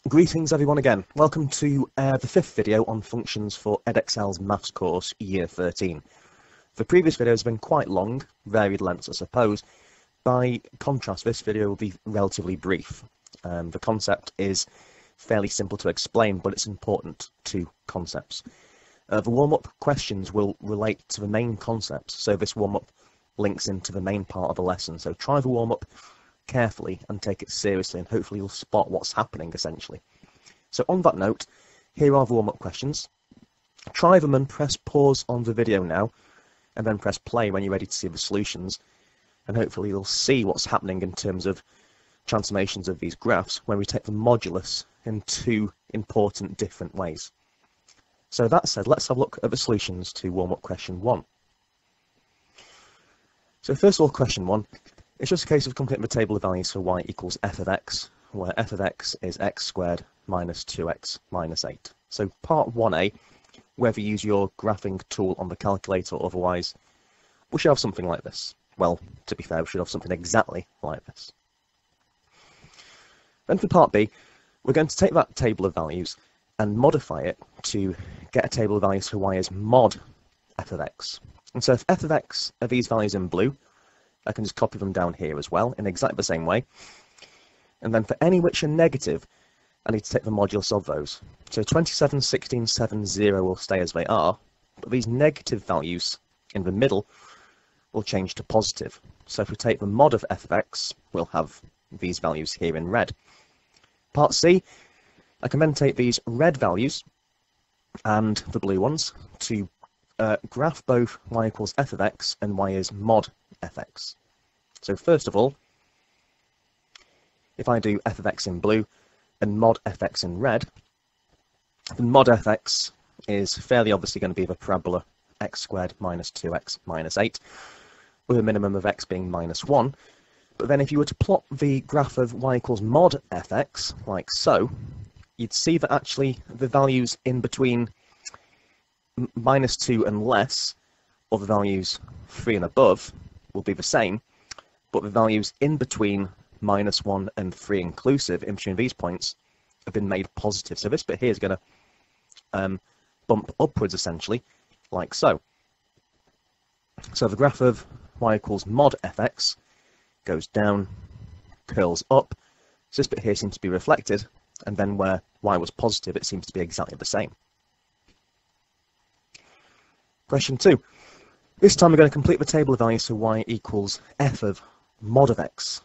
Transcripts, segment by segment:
Greetings everyone again. Welcome to the fifth video on functions for Edexcel's Maths course, Year 13. The previous video has been quite long, varied lengths I suppose. By contrast, this video will be relatively brief. The concept is fairly simple to explain, but it's important to concepts. The warm-up questions will relate to the main concepts, so this warm-up links into the main part of the lesson. So try the warm-up carefully and take it seriously, and hopefully you'll spot what's happening essentially. So on that note, here are the warm-up questions. Try them and press pause on the video now, and then press play when you're ready to see the solutions, and hopefully you'll see what's happening in terms of transformations of these graphs when we take the modulus in two important different ways. So that said, let's have a look at the solutions to warm-up question 1. So first of all, question 1. It's just a case of completing the table of values for y equals f of x, where f of x is x squared minus 2x minus 8. So part 1a, whether you use your graphing tool on the calculator or otherwise, we should have something like this. Well, to be fair, we should have something exactly like this. Then for part b, we're going to take that table of values and modify it to get a table of values for y as mod f of x. And so if f of x are these values in blue, I can just copy them down here as well in exactly the same way. And then for any which are negative, I need to take the modulus of those. So 27, 16, 7, 0 will stay as they are, but these negative values in the middle will change to positive. So if we take the mod of f of x, we'll have these values here in red. Part C, I can then take these red values and the blue ones to graph both y equals f of x and y is mod fx. So first of all, if I do f of x in blue and mod fx in red, then mod fx is fairly obviously going to be the parabola x squared minus 2x minus 8, with a minimum of x being minus 1. But then if you were to plot the graph of y equals mod fx, like so, you'd see that actually the values in between minus 2 and less, or the values 3 and above, will be the same, but the values in between minus 1 and 3 inclusive, in between these points, have been made positive. So this bit here is going to bump upwards essentially, like so. So the graph of y equals mod fx goes down, curls up. So this bit here seems to be reflected, and then where y was positive, it seems to be exactly the same. Question 2. This time we're going to complete the table of values for y equals f of mod of x.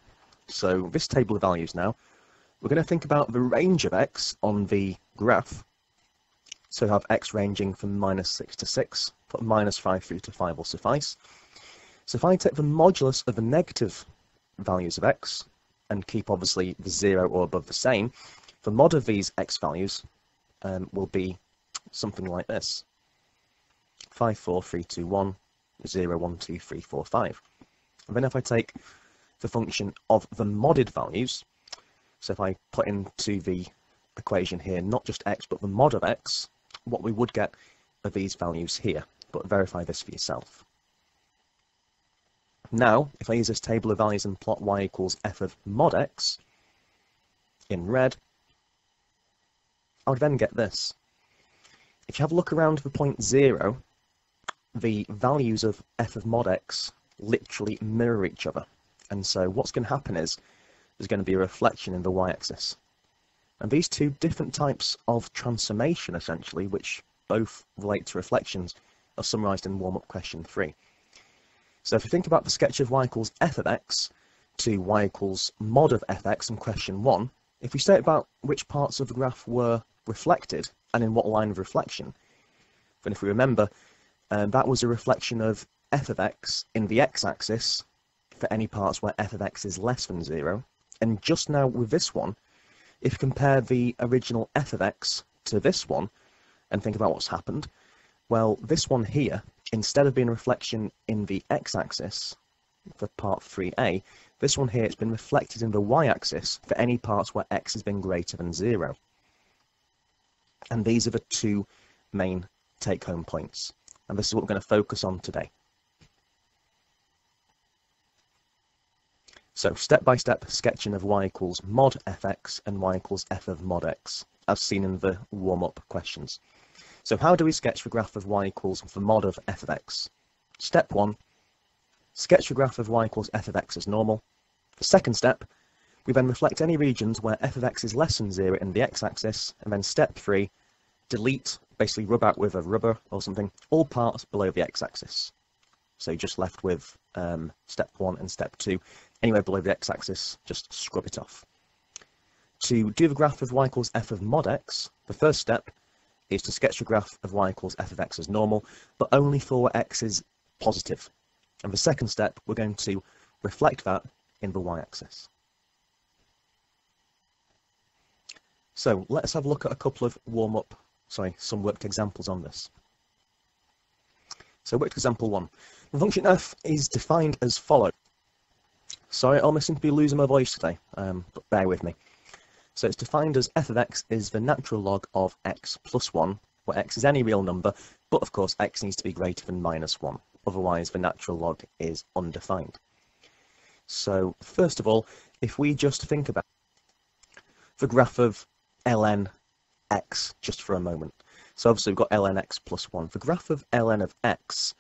So this table of values now, we're going to think about the range of x on the graph. So have x ranging from minus 6 to 6, but minus 5 through to 5 will suffice. So if I take the modulus of the negative values of x, and keep obviously the 0 or above the same, the mod of these x values will be something like this. 5, 4, 3, 2, 1, 0, 1, 2, 3, 4, 5. And then if I take the function of the modded values, so if I put into the equation here not just x but the mod of x, what we would get are these values here, but verify this for yourself. Now, if I use this table of values and plot y equals f of mod x in red, I would then get this. If you have a look around the point 0, the values of f of mod x literally mirror each other. And so what's going to happen is there's going to be a reflection in the y-axis. And these two different types of transformation, essentially, which both relate to reflections, are summarised in warm-up question 3. So if you think about the sketch of y equals f of x to y equals mod of fx in question 1, if we state about which parts of the graph were reflected and in what line of reflection, then if we remember, that was a reflection of f of x in the x-axis for any parts where f of x is less than 0. And just now with this one, if you compare the original f of x to this one and think about what's happened, well, this one here, instead of being a reflection in the x-axis for part 3a, this one here has been reflected in the y-axis for any parts where x has been greater than 0. And these are the two main take-home points. And this is what we're going to focus on today. So step-by-step sketching of y equals mod fx and y equals f of mod x, as seen in the warm-up questions. So how do we sketch the graph of y equals the mod of f of x? Step 1, sketch the graph of y equals f of x as normal. The second step, we then reflect any regions where f of x is less than 0 in the x-axis, and then step 3, delete, basically rub out with a rubber or something, all parts below the x-axis. So you're just left with step 1 and step 2. Anywhere below the x-axis, just scrub it off. To do the graph of y equals f of mod x, the first step is to sketch the graph of y equals f of x as normal, but only for where x is positive. And the second step, we're going to reflect that in the y-axis. So let's have a look at a couple of some worked examples on this. So worked example 1. The function f is defined as follows. Sorry, I almost seem to be losing my voice today, but bear with me. So it's defined as f of x is the natural log of x plus 1, where x is any real number, but of course x needs to be greater than minus 1, otherwise the natural log is undefined. So first of all, if we just think about the graph of ln x just for a moment. So obviously we've got ln x plus 1. The graph of ln of x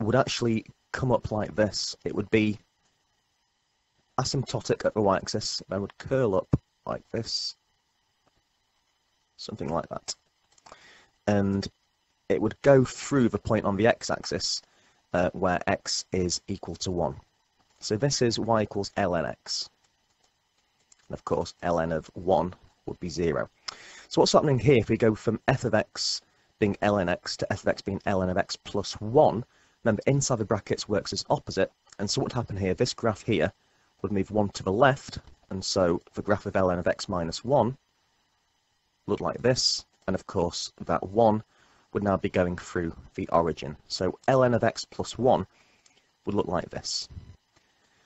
would actually come up like this. It would be asymptotic at the y-axis, then would curl up like this, something like that. And it would go through the point on the x-axis where x is equal to 1. So this is y equals ln x. And of course, ln of 1 would be 0. So what's happening here if we go from f of x being ln x to f of x being ln of x plus 1, remember inside the brackets works as opposite, and so what would happen here, this graph here would move 1 to the left, and so the graph of ln of x minus 1 look like this, and of course that 1 would now be going through the origin. So ln of x plus 1 would look like this.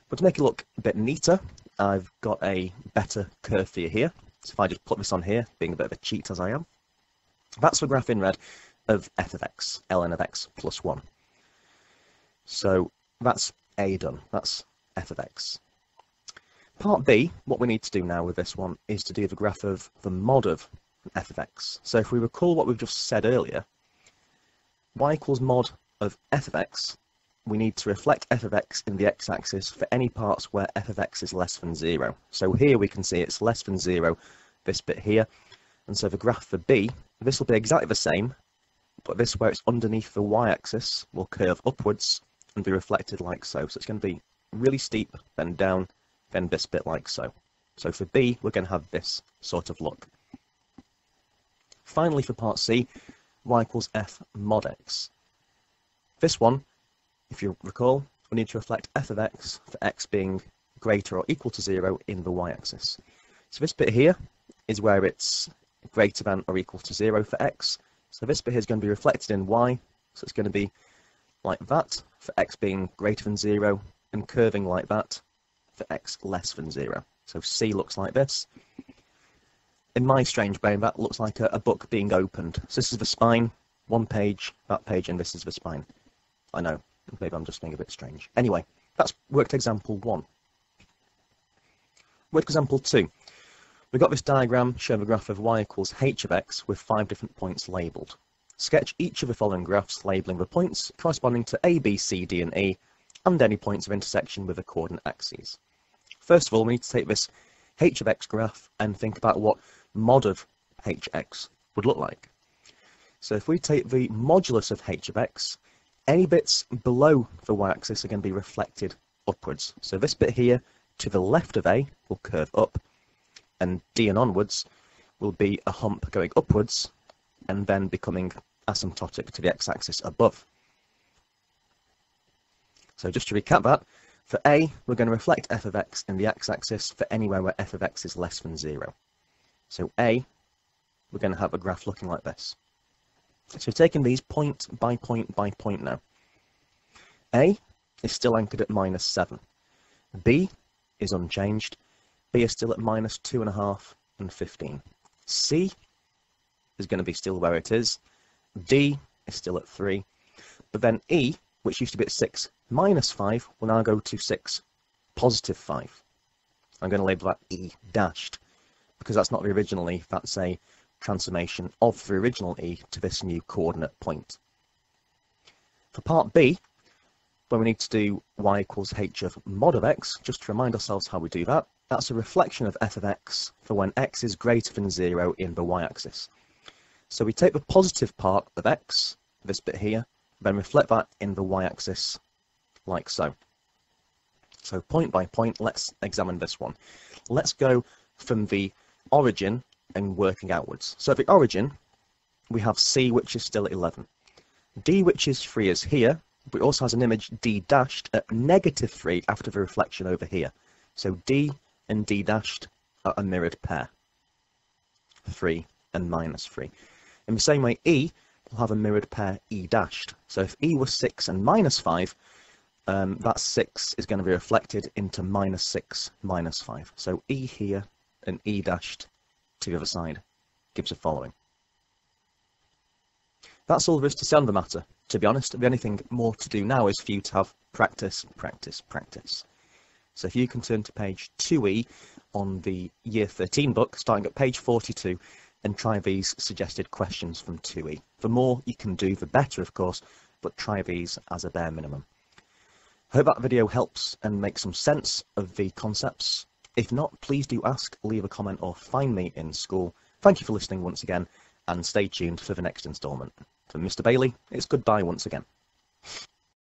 But to make it look a bit neater, I've got a better curve for you here. So if I just put this on here, being a bit of a cheat as I am, that's the graph in red of f of x, ln of x plus 1. So that's A done, that's f of x. Part B, what we need to do now with this one is to do the graph of the mod of f of x. So if we recall what we've just said earlier, y equals mod of f of x, we need to reflect f of x in the x-axis for any parts where f of x is less than 0. So here we can see it's less than 0, this bit here. And so the graph for B, this will be exactly the same, but this where it's underneath the y-axis will curve upwards and be reflected like so. So it's going to be really steep, then down, then this bit like so. So for B, we're going to have this sort of look. Finally, for part C, y equals f mod x. This one, if you recall, we need to reflect f of x for x being greater or equal to 0 in the y-axis. So this bit here is where it's greater than or equal to 0 for x. So this bit here is going to be reflected in y, so it's going to be like that for x being greater than 0 and curving like that for x less than 0. So C looks like this. In my strange brain, that looks like a book being opened. So this is the spine, one page, that page, and this is the spine. I know, maybe I'm just being a bit strange. Anyway, that's worked example 1. Worked example 2. We've got this diagram showing the graph of y equals h of x with 5 different points labelled. Sketch each of the following graphs, labelling the points corresponding to A, B, C, D, and E, and any points of intersection with the coordinate axes. First of all, we need to take this h of x graph and think about what mod of hx would look like. So if we take the modulus of h of x, any bits below the y-axis are going to be reflected upwards. So this bit here to the left of A will curve up, and D and onwards will be a hump going upwards and then becoming asymptotic to the x-axis above. So just to recap that, for A, we're going to reflect f of x in the x-axis for anywhere where f of x is less than 0. So A, we're going to have a graph looking like this. So taking these point by point by point now. A is still anchored at -7. B is unchanged. B is still at -2.5 and 15. C is going to be still where it is. D is still at 3. But then E, which used to be at 6 -5, will now go to 6 positive 5. I'm going to label that E dashed, because that's not the original E, that's a transformation of the original E to this new coordinate point. For part B, when we need to do y equals h of mod of x, just to remind ourselves how we do that, that's a reflection of f of x for when x is greater than 0 in the y-axis. So we take the positive part of x, this bit here, then reflect that in the y-axis like so. So point by point, let's examine this one. Let's go from the origin and working outwards. So at the origin, we have c, which is still at 11. D, which is 3, is here, but it also has an image d dashed at negative 3 after the reflection over here. So d and d dashed are a mirrored pair, 3 and minus 3. In the same way, E will have a mirrored pair E dashed. So if E was 6 and minus 5, that 6 is going to be reflected into minus 6 minus 5. So E here and E dashed to the other side gives the following. That's all there is to say on the matter. To be honest, the only thing more to do now is for you to have practice, practice, practice. So if you can turn to page 2E on the Year 13 book, starting at page 42, and try these suggested questions from 2E. The more you can do, the better, of course, but try these as a bare minimum. I hope that video helps and makes some sense of the concepts. If not, please do ask, leave a comment, or find me in school. Thank you for listening once again, and stay tuned for the next instalment. From Mr. Bailey, it's goodbye once again.